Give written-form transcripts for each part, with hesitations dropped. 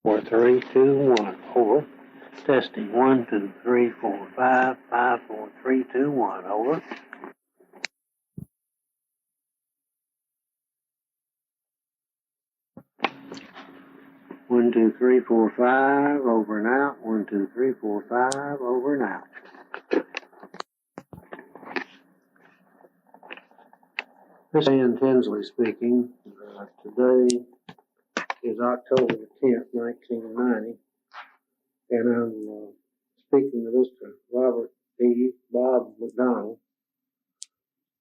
4, 3, 2, 1. Over. Testing. 1, 2, 3, 4, 5. 5, 4, 3, 2, 1. Over. One, two, three, four, five. Over and out. 1, 2, 3, 4, 5. Over and out. This is Ian Tinsley speaking. Today is October the 10th, 1990, and I'm speaking to Mr. Robert E. Bob McDonald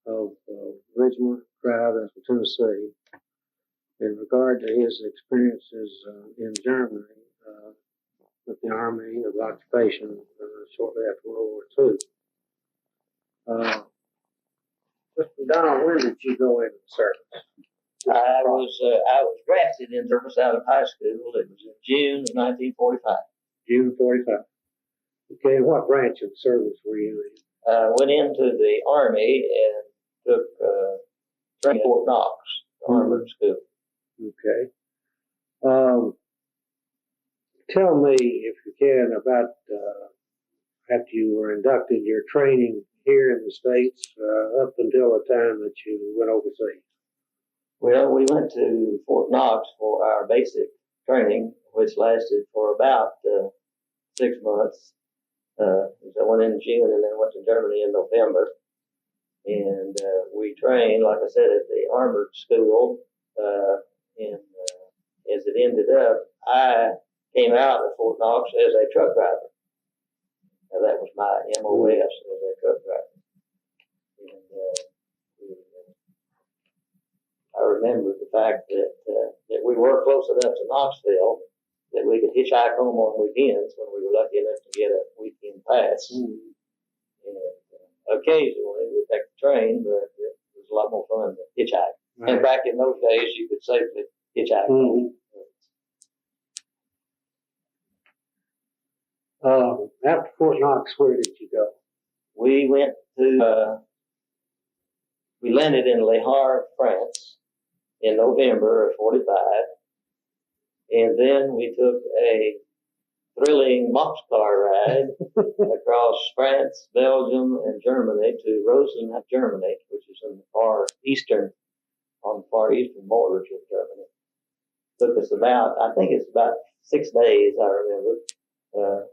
of Ridgemont Drive, Tennessee, in regard to his experiences in Germany with the Army of Occupation shortly after World War II. Mr. McDonald, when did you go into service? I was drafted in service out of high school. It was in June of 1945. June 45. Okay, and what branch of service were you in? Went into the Army and took training at Fort Knox, the armored school. Okay. Tell me, if you can, about after you were inducted, your training here in the States up until the time that you went overseas. Well, we went to Fort Knox for our basic training, which lasted for about 6 months. I went in June and then went to Germany in November. And we trained, like I said, at the armored school. And as it ended up, I came out of Fort Knox as a truck driver. Now, that was my MOS as a truck driver. And I remember the fact that we were close enough to Knoxville that we could hitchhike home on weekends when we were lucky enough to get a weekend pass. And occasionally we'd take the train, but it was a lot more fun to hitchhike. Right. And back in those days, you could safely hitchhike. After Fort Knox, where did you go? We went to, we landed in Le Havre, France in November of 45. And then we took a thrilling boxcar ride across France, Belgium, and Germany to Rosenheim, Germany, which is on the far eastern borders of Germany. Took us about, I think it's about 6 days, I remember.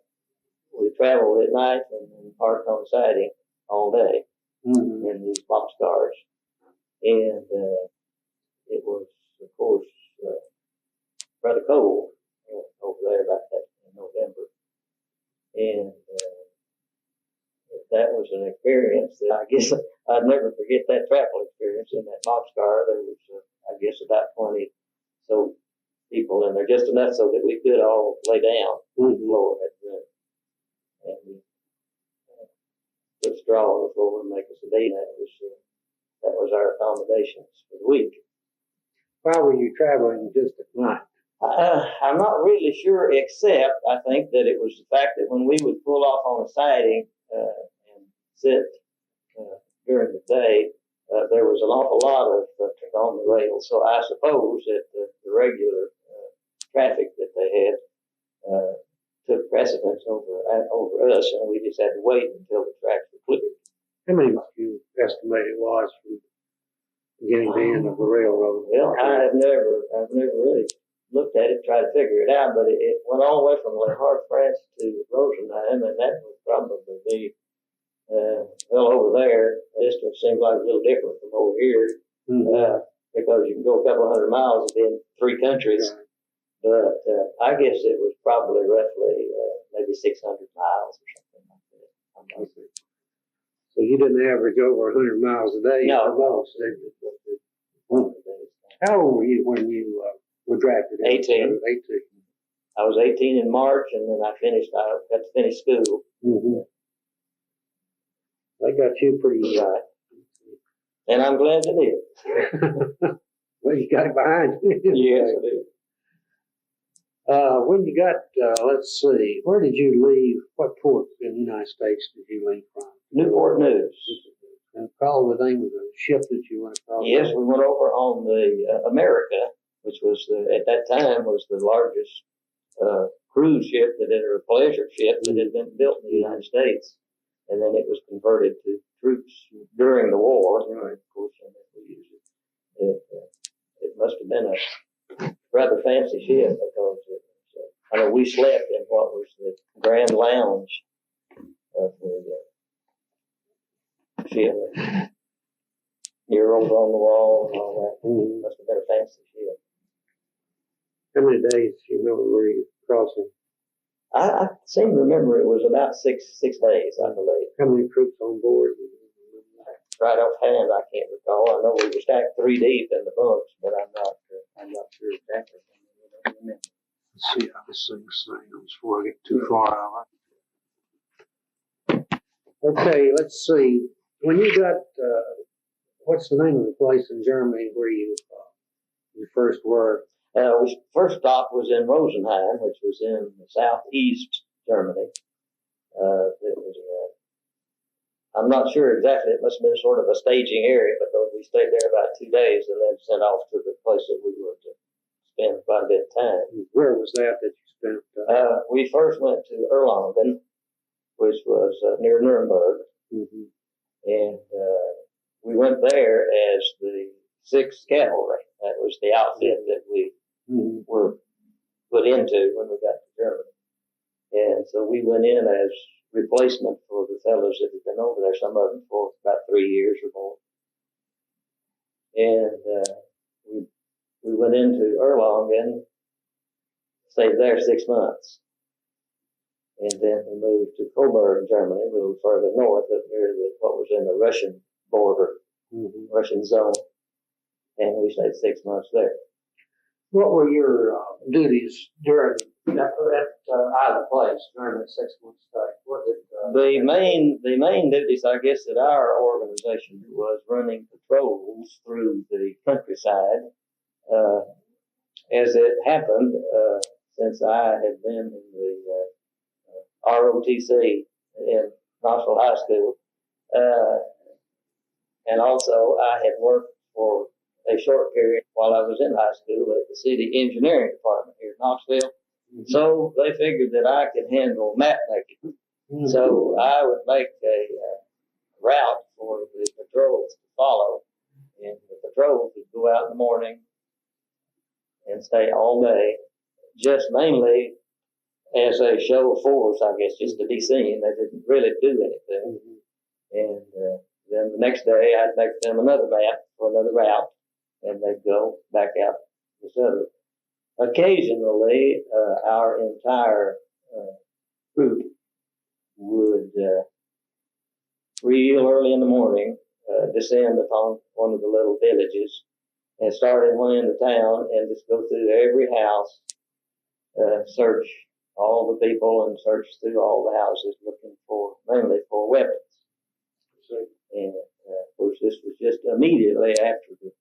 We traveled at night and then parked on siding all day in these boxcars. And it was, of course, rather cold over there about that in November. And that was an experience that I guess I'd never forget that travel experience in that boxcar. There was, I guess, about 20 so people in there, just enough so that we could all lay down on the floor and we put straw on the floor and make us a day. That was our accommodations for the week. Why were you traveling just at night? I'm not really sure, except I think that it was the fact that when we would pull off on a siding and sit during the day, there was an awful lot of on the rails. So I suppose that the regular traffic that they had took precedence over us, and we just had to wait until the tracks were cleared. How many do you estimate it was from beginning to end of the railroad? Well, I've never really looked at it, tried to figure it out, but it went all the way from Le Havre, France to Rosenheim, and that would probably be, well, over there, the distance seems like a little different from over here, because you can go a couple of 100 miles within 3 countries, but I guess it was probably roughly maybe 600 miles or something like that. I'm not sure. So you didn't average over 100 miles a day? No. How old were you when you were drafted? 18. 18. I was 18 in March, and then I got to finish school. They got you pretty right. And I'm glad they did. Well, you got it behind you. Yes, I did. When you got, let's see, where did you leave? What port in the United States did you leave from? Newport News. And call the name of the ship that you went across? Yes, we went over on the America, which was at that time was the largest cruise ship or a pleasure ship that had been built in the United States, and then it was converted to troops during the war. Right. Of course, we used it. It must have been a rather fancy ship because I know we slept in what was the Grand Lounge of the ship. Murals on the wall and all that. Mm-hmm. Must have been a fancy ship. How many days do you remember were you crossing? I seem to remember it was about six days, I believe. How many troops on board? Right offhand, I can't recall. I know we were stacked 3 deep in the bunks, but I'm not sure exactly. Let's see how this thing sounds before I get too far out of it. Okay, let's see. When you got, what's the name of the place in Germany where you first were? We first stop was in Rosenheim, which was in southeast Germany. It was, I'm not sure exactly. It must have been sort of a staging area, but we stayed there about 2 days and then sent off to the place that we were to spend quite a bit of time. Where was that you spent? We first went to Erlangen, which was near Nuremberg, mm-hmm. And we went there as the 6th Cavalry. That was the outfit that we mm-hmm. were put into when we got to Germany. And so we went in as replacement for the fellows that had been over there, some of them for about 3 years or more. And we went into Erlangen, stayed there 6 months. And then we moved to Coburg, Germany, a little further north, up near what was in the Russian border, mm-hmm. Russian zone. And we stayed 6 months there. What were your duties during that either place during that 6 month stay? What did the main duties, I guess, that our organization was running patrols through the countryside. As it happened, since I had been in the ROTC in Knoxville High School, and also I had worked for a short period while I was in high school at the city engineering department here in Knoxville. Mm-hmm. So they figured that I could handle map making. Mm-hmm. So I would make a route for the patrols to follow. And the patrols would go out in the morning and stay all day, just mainly as a show of force, I guess, just to be seen. They didn't really do anything. Mm-hmm. And then the next day I'd make them another map for another route. And they'd go back out this other. Occasionally, our entire group would real early in the morning descend upon one of the little villages and start in one end of town and just go through every house, search all the people and search through all the houses looking mainly for weapons. And of course, this was just immediately after the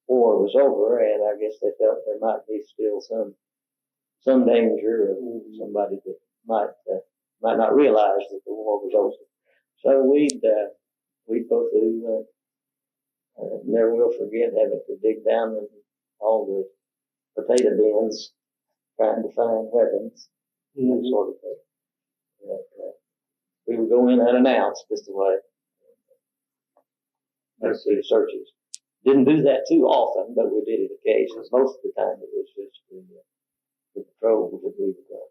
war was over, and I guess they felt there might be still some danger of somebody that might not realize that the war was over. So we'd go through. Never will forget having to dig down in all the potato bins trying to find weapons, mm-hmm. that sort of thing. But, we would go in unannounced just the way. Let's see, searches. Didn't do that too often, but we did it occasionally. Most of the time it was just the patrols that we would go.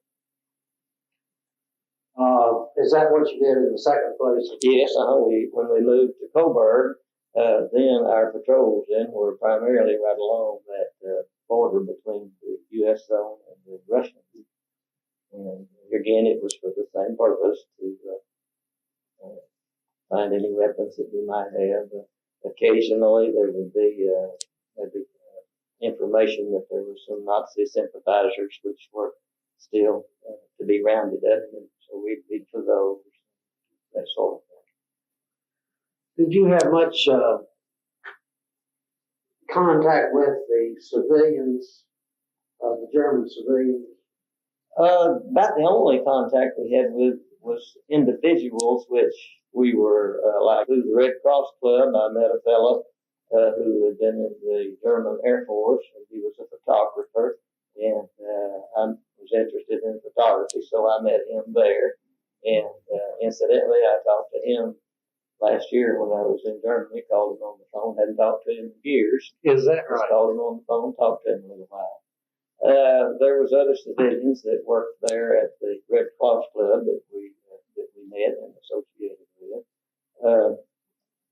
Is that what you did in the second place? Yes, when we moved to Coburg, then our patrols then were primarily right along that border between the U.S. zone and the Russian. And again, it was for the same purpose to find any weapons that we might have. Occasionally, there would be information that there were some Nazi sympathizers which were still to be rounded up, and so we'd be for those, that sort of thing. Did you have much contact with the civilians, the German civilians? About the only contact we had with was individuals which we were like through the Red Cross Club. I met a fellow who had been in the German Air Force, and he was a photographer, and I was interested in photography, so I met him there. And incidentally, I talked to him last year when I was in Germany. Called him on the phone. Hadn't talked to him in years. Is that Just right? called him on the phone, talked to him a little while. There was other civilians that worked there at the Red Cross Club that we met and associated with.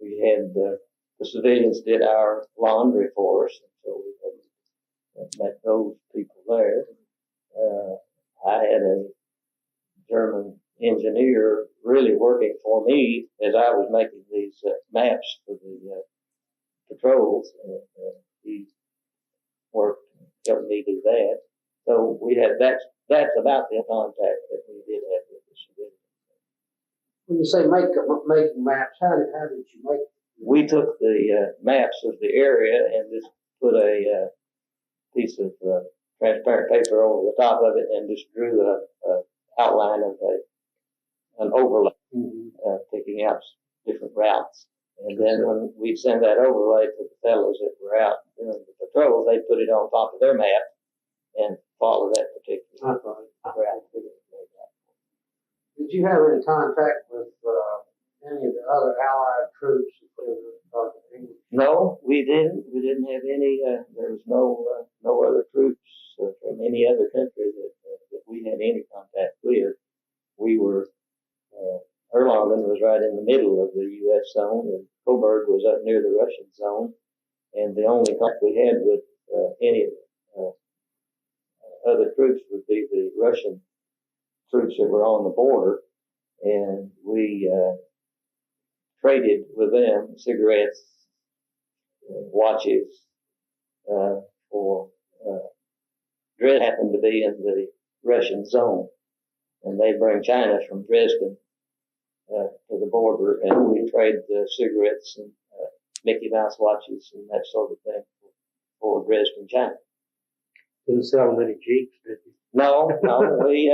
We had the civilians did our laundry for us, and so we had met those people there. I had a German engineer really working for me as I was making these maps for the patrols, and he helped me do that. So we had that's about the contact that we did have with the civilians. When you say making maps, how did you make? We took the maps of the area and just put a piece of transparent paper over the top of it and just drew a outline of an overlay, picking out different routes. And then when we'd send that overlay to the fellows that were out doing the patrols, they'd put it on top of their map and follow that particular route. Did you have any contact with any of the other Allied troops? No, we didn't. We didn't have any. There was no other troops from any other country that we had any contact with. We were Erlangen was right in the middle of the U.S. zone, and Coburg was up near the Russian zone. And the only contact we had with any other troops would be the Russian troops that were on the border, and we traded with them cigarettes, watches, for Dresden happened to be in the Russian zone, and they bring China from Dresden to the border, and we trade the cigarettes and Mickey Mouse watches and that sort of thing for Dresden, China. Didn't sell many Jeeps, did you? No, we probably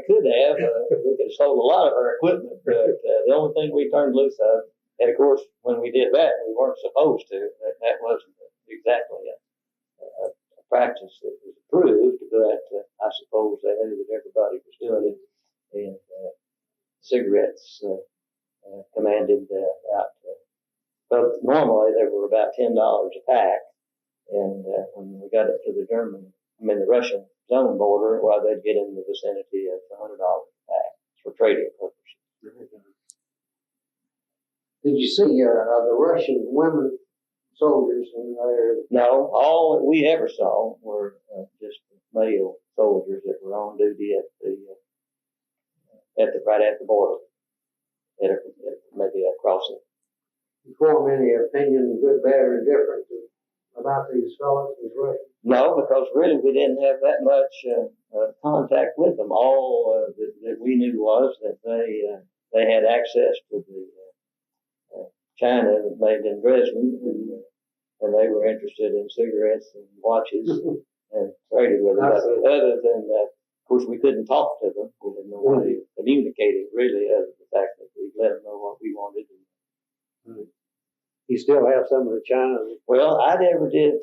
could have. We could have sold a lot of our equipment, but the only thing we turned loose of, and of course, when we did that, we weren't supposed to. That wasn't exactly a practice that was approved, but I suppose they knew that everybody was doing it, and cigarettes commanded about. But normally they were about $10 a pack, and when we got up to the Russian zone border, well, they'd get in the vicinity of $100 a pack for trading purposes. Did you see the Russian women soldiers in there? No, all that we ever saw were just male soldiers that were on duty right at the border, at maybe a crossing. You form any opinion, good, bad, or indifferent, about these fellows as Russians? No, because really we didn't have that much contact with them. All that we knew was that they had access to the China made in Dresden, and they were interested in cigarettes and watches and traded with them. Other than that, of course, we couldn't talk to them. We had no way of communicating really, other than the fact that we let them know what we wanted. You still have some of the China? Well, I never did.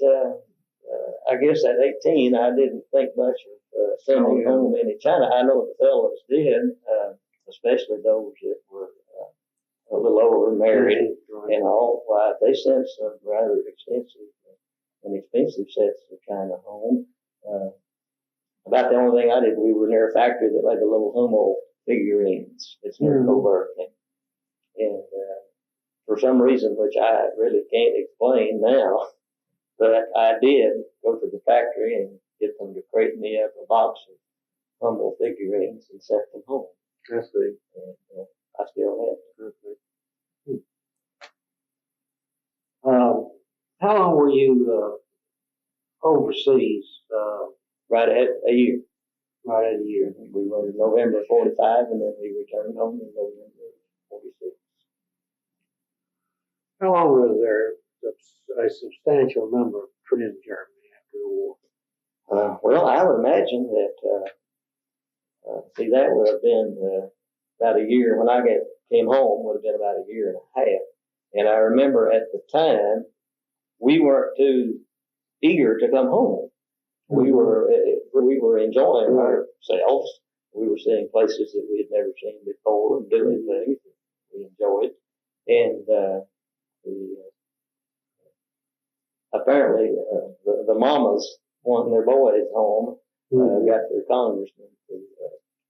I guess at 18, I didn't think much of sending home any China. I know the fellows did, especially those that were a little older, married, and all. Why, they sent some rather expensive sets of China home. About the only thing I did, we were near a factory that made the little Hummel figurines. It's near Coburg, and for some reason, which I really can't explain now, but I did go to the factory and get them to crate me up a box of Hummel figurines and sent them home. I see. And I still have them. How long were you overseas? Right at a year. Right at a year. We went in November 45, and then we returned home in November 46. How long was there a substantial number of troops in Germany after the war? Well, I would imagine that, that would have been about a year. When I came home, would have been about a year and a half. And I remember at the time, we weren't too eager to come home. we were enjoying ourselves. We were seeing places that we had never seen before and doing things we enjoyed. And apparently the mamas wanting their boys home got their congressman to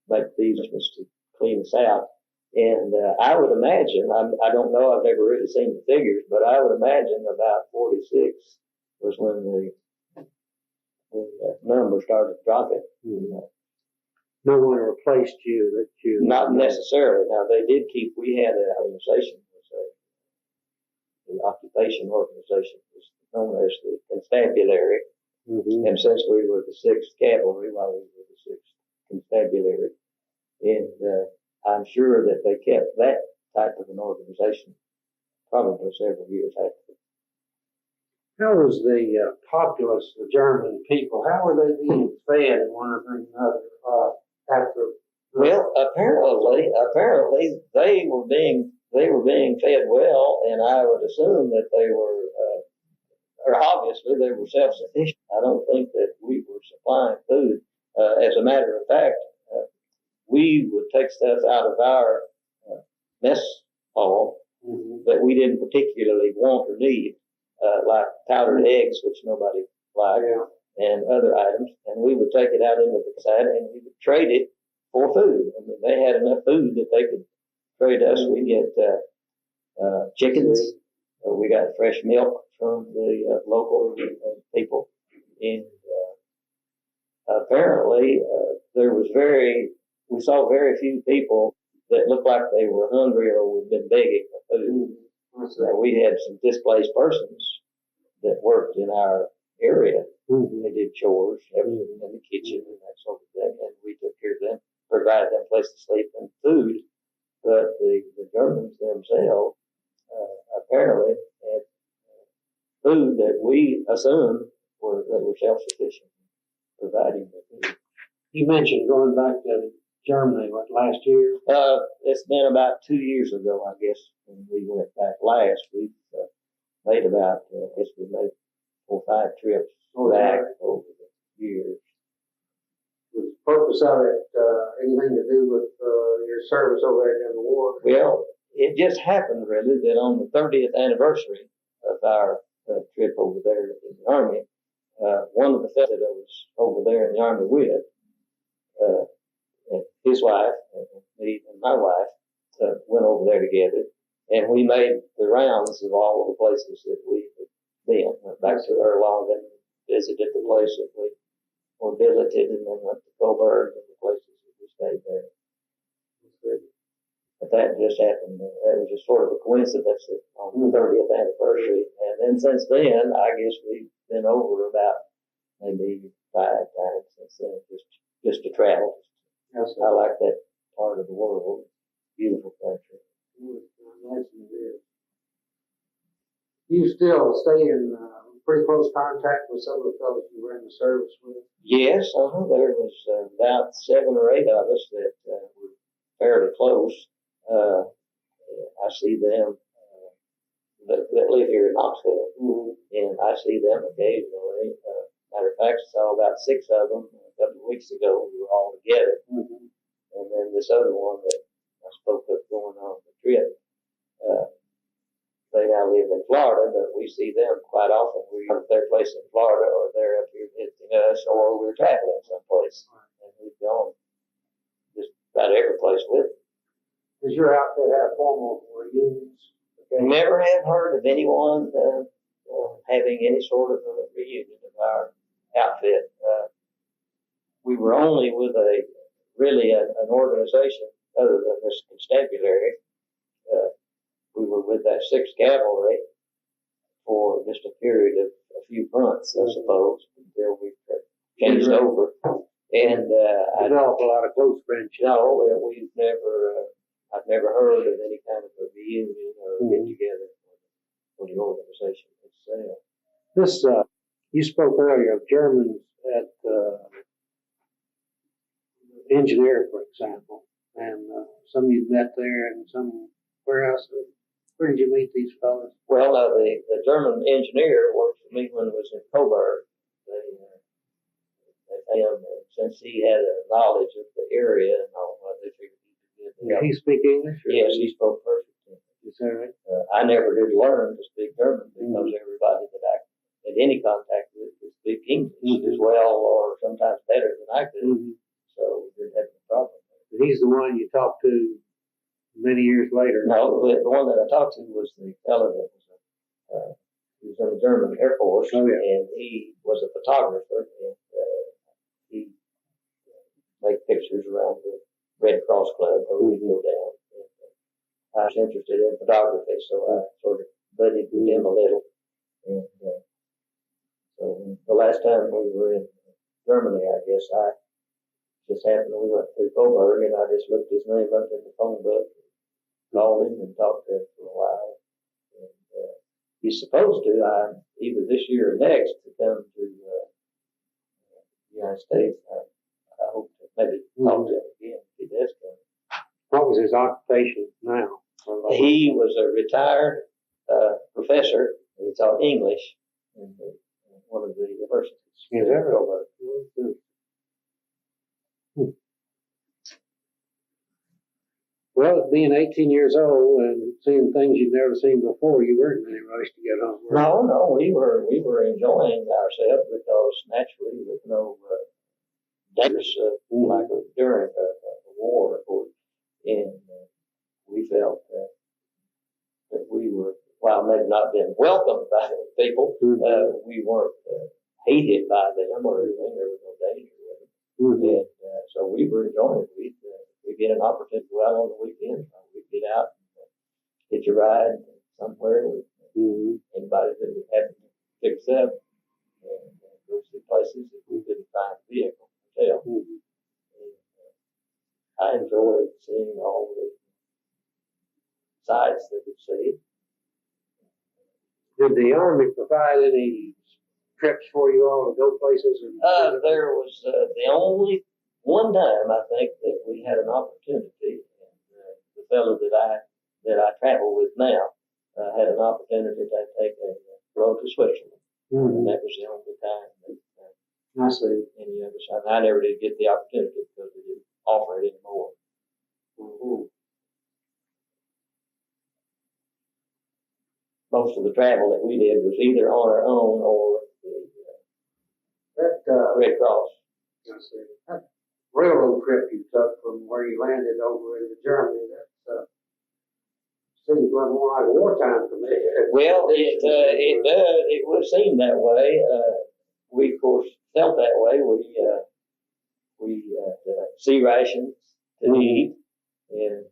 make these to clean us out. And I would imagine, I don't know, I've never really seen the figures, but I would imagine about 46 was when the number started dropping. No one replaced you that you... Not necessarily. Now, they did keep, we had an organization, the occupation organization, was known as the Constabulary. And since we were the 6th Cavalry, while we were the 6th Constabulary, and I'm sure that they kept that type of an organization probably several years after. How was the populace, the German people, how were they being fed and one thing or another after? Well, apparently they were being fed well, and I would assume that they were, or obviously they were self-sufficient. I don't think that we were supplying food. As a matter of fact, we would take stuff out of our mess hall that we didn't particularly want or need, like powdered eggs, which nobody liked, and other items, and we would take it out into the side and we would trade it for food. I mean, they had enough food that they could trade us. We get chickens. We got fresh milk from the local people, and apparently we saw very few people that looked like they were hungry or had been begging for food. We had some displaced persons that worked in our area. They did chores, everything in the kitchen and that sort of thing, and we took care of them, provided them a place to sleep and food. But the Germans themselves apparently had food that we assumed were self-sufficient, providing the food. You mentioned going back to Germany, what, last year? It's been about 2 years ago, I guess, when we went back last. We've made about, I guess we made 4 or 5 trips back over the years. Was the purpose of it anything to do with your service over there in the war? Well, it just happened really that on the 30th anniversary of our trip over there in the Army, one of the fellows that I was over there in the Army with, and his wife, and me and my wife, went over there together, and we made the rounds of all of the places that we had been. Went back to Erlangen, visited the place that we were visited, and then went to Coburg and the places that we stayed there. But that just happened. That was just sort of a coincidence on the 30th anniversary. And then since then, I guess we've been over about maybe 5 times since then, just to travel. Yes, I like that part of the world. Beautiful country. Nice and good. You still stay in pretty close contact with some of the fellows you were in the service with? Yes, there was about 7 or 8 of us that were fairly close. I see them that live here in Knoxville, and I see them occasionally. Matter of fact, I saw about 6 of them a couple of weeks ago. We were all together. And then this other one that I spoke of going on the trip, they now live in Florida, but we see them quite often. We're at their place in Florida, or they're up here visiting us, or we're traveling someplace. And we've gone just about every place with them. Does your outfit have formal reunions? Never have heard of anyone having any sort of a reunion of our outfit. We were only with an organization other than this constabulary. We were with that 6th Cavalry for just a period of a few months, I suppose, until we changed over. And I developed a lot of close friendships. No, I've never heard of any kind of a reunion or get together for the organization itself. This, you spoke earlier of Germans at engineer, for example, and some you met there and some where else? Where did you meet these fellows? Well, the German engineer worked for me when I was in Coburg. him, and since he had a knowledge of the area and all, they figured he'd be good to Did help. he speak English? Or Yes, he spoke perfect English. Is that right? I never did learn to speak German because everybody that I had any contact with could speak English as well, or sometimes better than I could. So we didn't have any problem. And he's the one you talked to many years later. No, the one that I talked to was the fellow that was he was in the German Air Force, and he was a photographer, and he made pictures around the Red Cross Club where we go down. And, I was interested in photography, so I sort of buddied with him a little. And so the last time we were in Germany, I guess I just happened, we went to Coburg, and I just looked his name up in the phone book, called him and talked to him for a while. And he's supposed to, either this year or next, to come to the United States. I hope to maybe talk to him again if he does come. What was his occupation now? He was a retired professor. He taught English in one of the universities. Is that right? Well, being 18 years old and seeing things you'd never seen before, you weren't in any rush to get home. No, we were enjoying ourselves because naturally, with no dangers like during a war, of course, and we felt that we were, while maybe not being welcomed by people, we weren't hated by them or anything. There was no danger with them, and so we were enjoying it. We'd get an opportunity to go out on the weekend. We'd get out and hitch a ride somewhere with anybody that would happen to pick us up and go see places if we couldn't find a vehicle to tell. And, I enjoyed seeing all the sights that we'd see. Did the Army provide any trips for you all to go places? There was the only one time I think that we had an opportunity, and the fellow that I travel with now had an opportunity to take a road to Switzerland, and that was the only time that I see. any other side. I never did get the opportunity because they didn't offer it anymore. Most of the travel that we did was either on our own or the Red Cross. I see. That railroad trip you took from where you landed over into Germany, that seems a little more like wartime to me. Well, it does. It would seem that way. We of course felt that way. We had sea rations to eat, and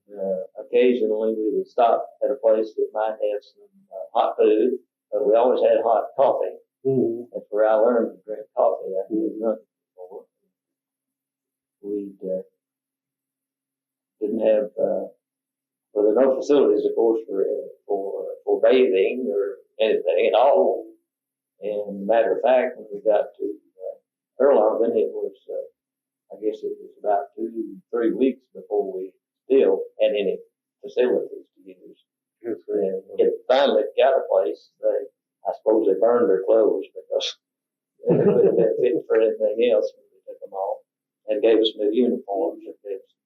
occasionally we would stop at a place that might have some hot food. But we always had hot coffee. That's where I learned to drink coffee. I hadn't drunk it before. We didn't have. Well, there are no facilities, of course, for bathing or anything at all. And matter of fact, when we got to Erlangen, it was, I guess it was about 2-3 weeks before we still had any facilities to use. And when finally got a place, I suppose they burned their clothes because they would have been fit for anything else when we took them off, and gave us new uniforms and gave us a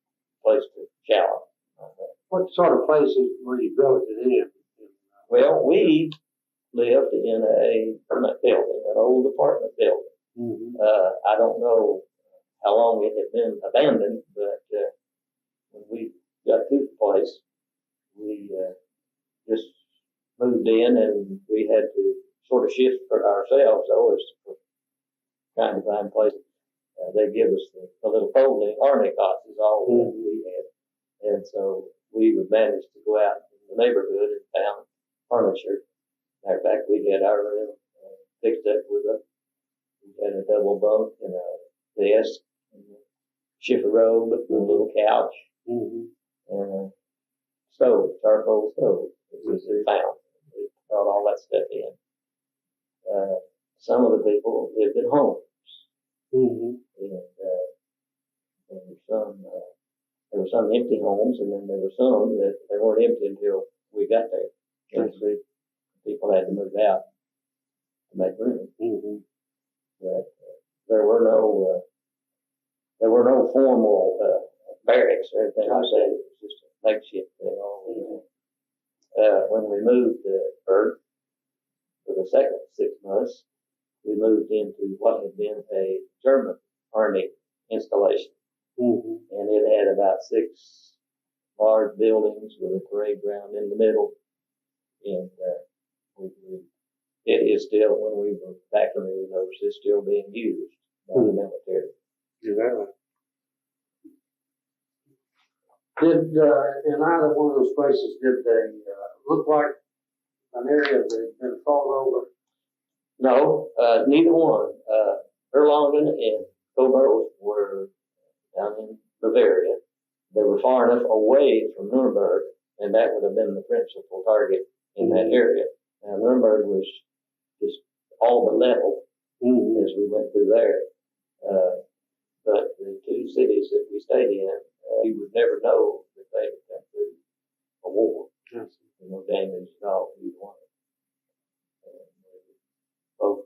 place to shower. What sort of places were you billeted in? Well, we lived in a permanent building, an old apartment building. I don't know how long it had been abandoned, but when we got to the place, we just moved in, and we had to sort of shift for ourselves, though, as trying to find places. They give us the little folding army cots is all that we had, and so we would manage to go out in the neighborhood and found furniture. Matter of fact, we had our room fixed up we had a double bunk and a desk, and a shiffer robe, and a little couch, and a stove, charcoal stove, which we found. We brought all that stuff in. Some of the people lived in homes, and there were some empty homes, and then there were some that they weren't empty until we got there. People had to move out to make room. But there were no there were no formal barracks or anything like that. It was just a makeshift thing. When we moved to Bert for the second 6 months, we moved into what had been a German army installation. Mm-hmm. And it had about 6 large buildings with a parade ground in the middle. And it is still, when we were back in the notice, it's still being used by the military. Exactly. Did, in either one of those places, did they look like an area that had been fought over? No, neither one. Erlangen and Coburg were down in Bavaria. They were far enough away from Nuremberg, and that would have been the principal target in that area. Now, Nuremberg was just all but level as we went through there. But the 2 cities that we stayed in, you would never know that they had come through a war. Yes. No damage at all to either one. Both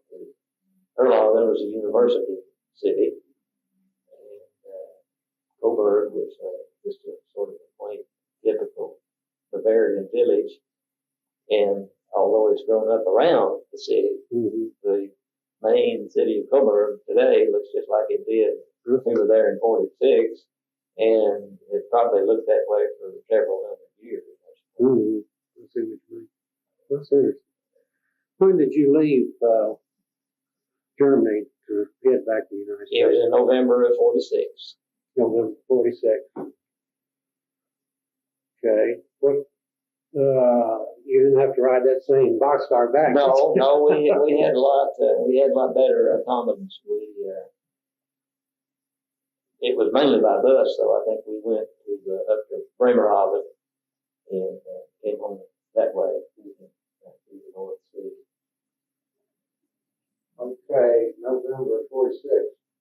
Erlangen was a university city, and Coburg was just a sort of a quaint, typical Bavarian village. And although it's grown up around the city, the main city of Coburg today looks just like it did. We were there in '46, and it probably looked that way for several hundred years. That's interesting. That's interesting. When did you leave Germany to head back to the United States? It was in November of '46. November 46. Okay. Well, you didn't have to ride that same boxcar back. No, we had a lot better accommodations. It was mainly by bus, so I think we went up to Bremerhaven and came home that way. Okay, November 46.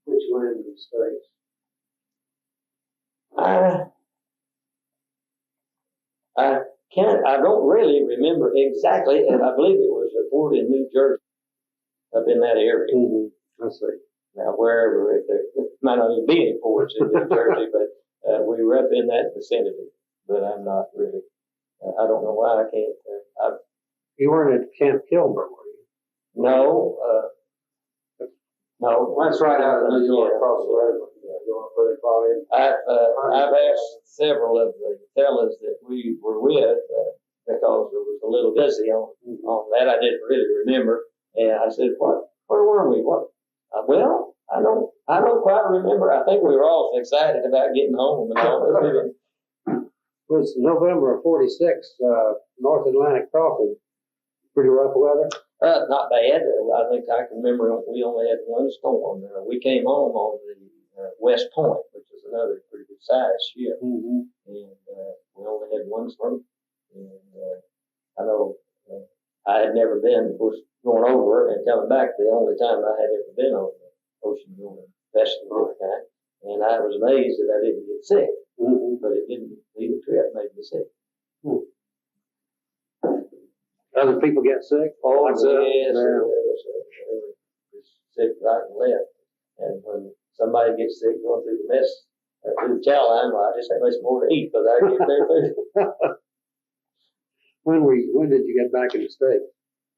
Which land in the States? I don't really remember exactly, and I believe it was a port in New Jersey, up in that area. I see. Now, wherever, if there might not even be any ports in New Jersey, but we were up in that vicinity. But I'm not really, I don't know why I can't. You weren't at Camp Kilmer, were you? No, no. That's right out of New York, across the road. I've asked several of the fellas that we were with, because it was a little busy on that. I didn't really remember. And I said, where were we? Well, I don't quite remember. I think we were all excited about getting home and all. It was November of 46, North Atlantic crossing. Pretty rough weather? Not bad. I think I can remember we only had one storm. We came home on the West Point, which is another pretty good sized ship. And we only had one storm. And I know I had never been, of course, going over and coming back, the only time I had ever been on the ocean going vessel of any kind. And I was amazed that I didn't get sick. But it didn't, either trip made me sick. Other people get sick? Oh, yes. There was sick right and left. And when somebody gets sick going through the mess, through the chow line, well, I just had much more to eat because I get their food. When did you get back in the States?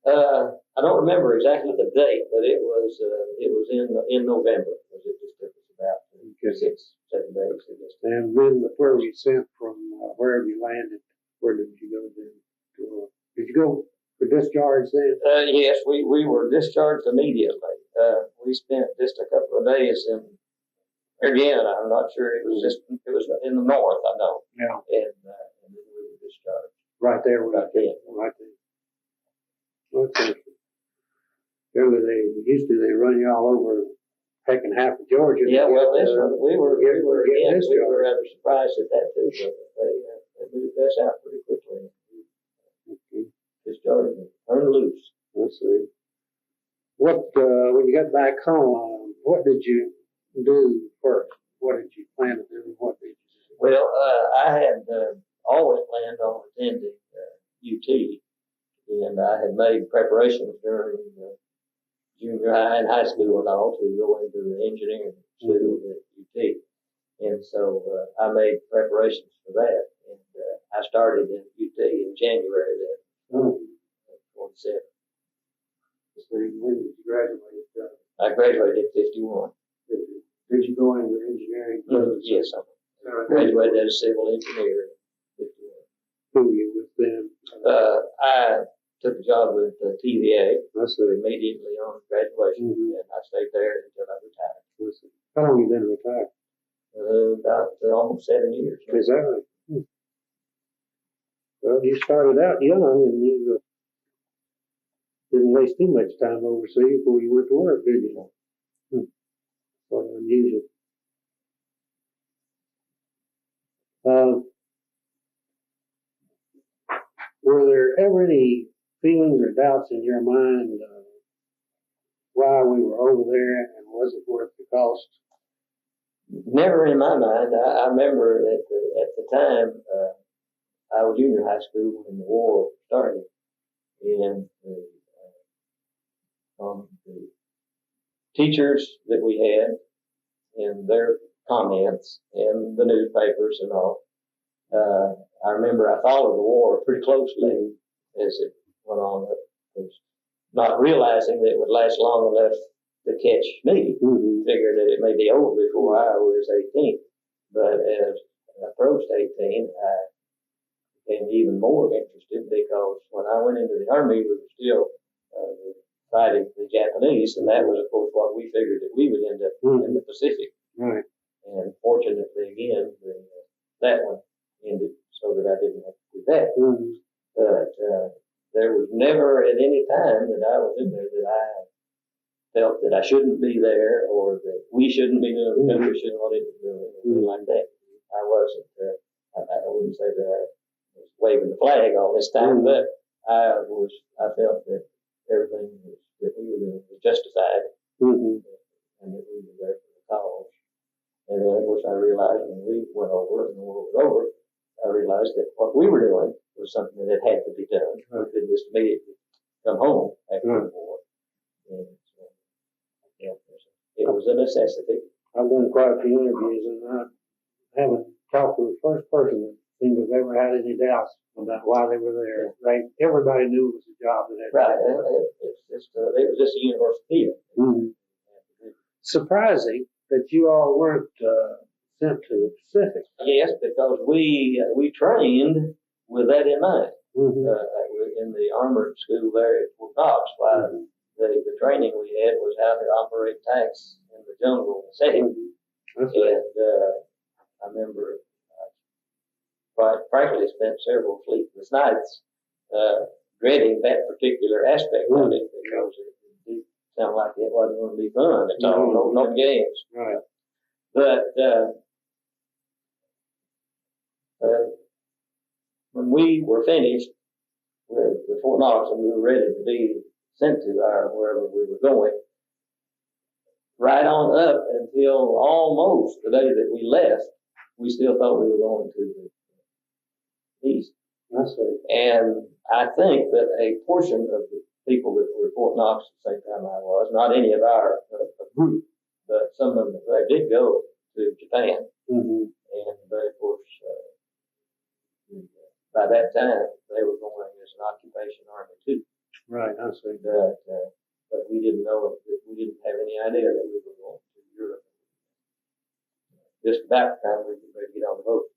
I don't remember exactly the date, but it was in November, because it just took us about 6-7 days to get. And then where were you sent from? Wherever you landed, where did you go then? Did you go for discharge then? Yes, we were discharged immediately. We spent just a couple of days in. Again, I'm not sure. It was in the north, I know. Yeah. And then we were discharged. Right there. Right there. Right there. Okay. They run you all over heck and half of Georgia. Yeah, well, we were rather surprised at that too, but they moved us out pretty quickly. Discharged and turned loose. Let's see. When you got back home, what did you do first? What did you plan to do? What did you do? Well, I had always planned on attending UT, and I had made preparations during junior high and high school and all to go into the engineering school at UT. And so I made preparations for that. And I started in UT in January then, 47. So when did you graduate? I graduated in 51. Did you go into engineering? Yes, I graduated as a civil engineer in 51. Who were you with then? I took a job with TVA I see. immediately on graduation, Mhm. and I stayed there until I retired. How long have you been retired? About almost 7 years. Is that right? Well, you started out young and you didn't waste too much time overseas before you went to work, did you? Quite unusual. Were there ever any feelings or doubts in your mind why we were over there and was it worth the cost? Never in my mind. I remember at the time I was junior high school when the war started, and the teachers that we had and their comments and the newspapers and all. I remember I followed the war pretty closely as it went on, not realizing that it would last long enough to catch me. Mm-hmm. Figured that it may be over before I was 18. But as I approached 18, I became even more interested because when I went into the Army, we were still fighting the Japanese, and that was, of course, what we figured that we would end up in the Pacific. Right. And fortunately, again, that one ended so that I didn't have to do that. Mm-hmm. But there was never at any time that I was in there that I felt that I shouldn't be there or that we shouldn't be doing, the country shouldn't want it to do anything like that. I wasn't, I wouldn't say that I was waving the flag all this time, but I felt that everything that we were doing was justified, and that we were there for the cause. And then, of course, I realized when we went over and the war was over, I realized that what we were doing was something that had to be done. We couldn't just immediately come home after the war. And so, yeah, it was a necessity. I've done quite a few interviews and I haven't talked to the first person that seemed to have ever had any doubts about why they were there. Everybody knew it was a job that had right. It was just a universal feeling. Surprising that you all weren't sent to the Pacific. Yes, because we trained with that in mind. In the armored school there at Fort Knox, the training we had was how to operate tanks in the jungle setting. And I remember quite frankly spent several sleepless nights dreading that particular aspect of it because it did sound like it wasn't going to be fun at all. No games. Right. But when we were finished with Fort Knox and we were ready to be sent to wherever we were going, right on up until almost the day that we left, we still thought we were going to the east. And I think that a portion of the people that were at Fort Knox at the same time I was, not any of our group, but some of them there did go to Japan. And they, of course, by that time, they were going as an occupation army too. Right, I see. But we didn't know it. We didn't have any idea that we were going to Europe. Just about the time we were ready to get on the boat.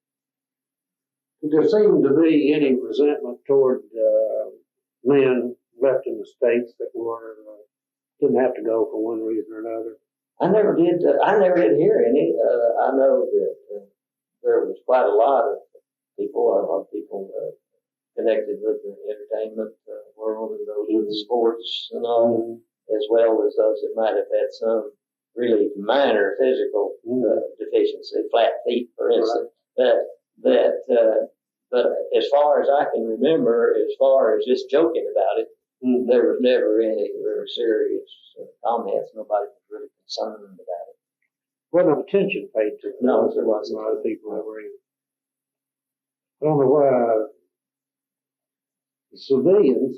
Did there seem to be any resentment toward men left in the States that didn't have to go for one reason or another? I never did hear any. I know that there was quite a lot of people connected with the entertainment world and those with sports and all, as well as those that might have had some really minor physical deficiency, flat feet, for instance. But as far as I can remember, as far as just joking about it, there was never any very serious comments. Nobody was really concerned about it. Wasn't attention paid to it. No, there wasn't. A lot of people that were in. I don't know why the civilians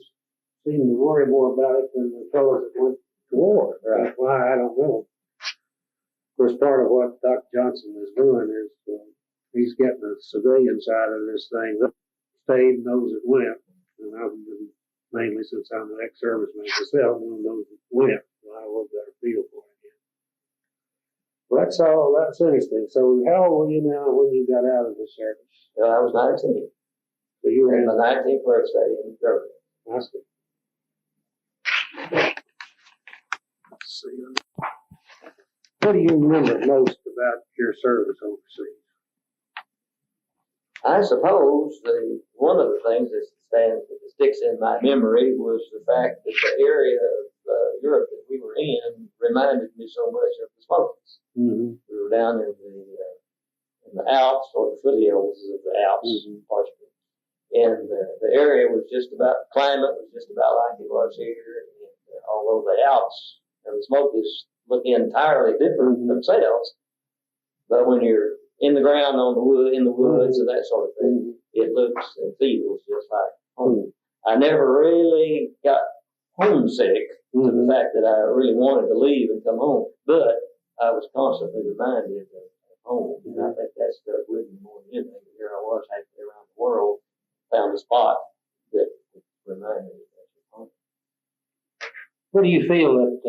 seem to worry more about it than the fellows that went to war. Right. Why, I don't know. Of course, part of what Dr. Johnson is doing is he's getting the civilian side of this thing. Stayed, knows it went, and I've been mainly since I'm an ex-serviceman myself, knows it went. So I have a little better feel for it. Well, that's all. That's interesting. So, how old were you now when you got out of the service? I was 19. So you were In in my 19th birthday in Germany. high school. Let's see. What do you remember most about your service overseas? I suppose one of the things that sticks in my memory was the fact that the area of Europe that we were in reminded me so much of the Smokies. Mm-hmm. We were down in the Alps, or the foothills of the Alps, partially. And the area was just about, climate was just about like it was here. And, although the Alps and the Smokies look entirely different themselves, but when you're in the ground in the woods and that sort of thing, it looks and feels just like home. I never really got homesick to the fact that I really wanted to leave and come home, but I was constantly reminded of home, and I think that stuck with me more than anything. Here I was, halfway around the world, found a spot that reminded me of home. What do you feel that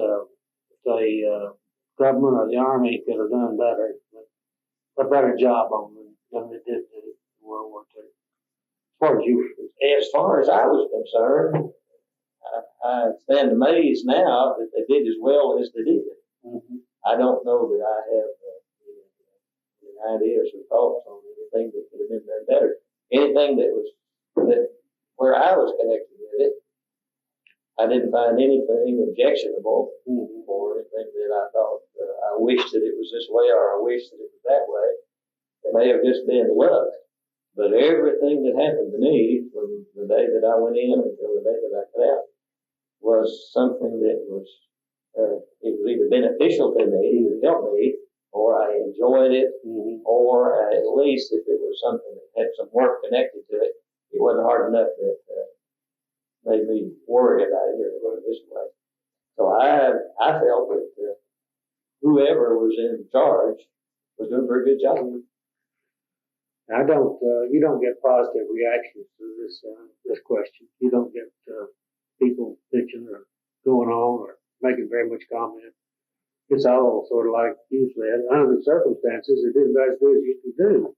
the government or the Army could have done better, a better job on than they did in World War II? As far as I was concerned, I stand amazed now that they did as well as they did. Mm-hmm. I don't know that I have any ideas or thoughts on anything that could have been done better. Anything where I was connected with it, I didn't find anything objectionable or anything that I thought I wish that it was this way or I wish that it was that way. It may have just been luck, but everything that happened to me from the day that I went in until the day that I got out was something that was it was either beneficial to me, it helped me, or I enjoyed it, or at least if it was something that had some work connected to it, it wasn't hard enough that made me worry about it or go this way. So I felt that whoever was in charge was doing a pretty good job. You don't get positive reactions to this question. You don't get people bitching or going on or making very much comment. It's all sort of like usually under the circumstances, it did about as good as you could do.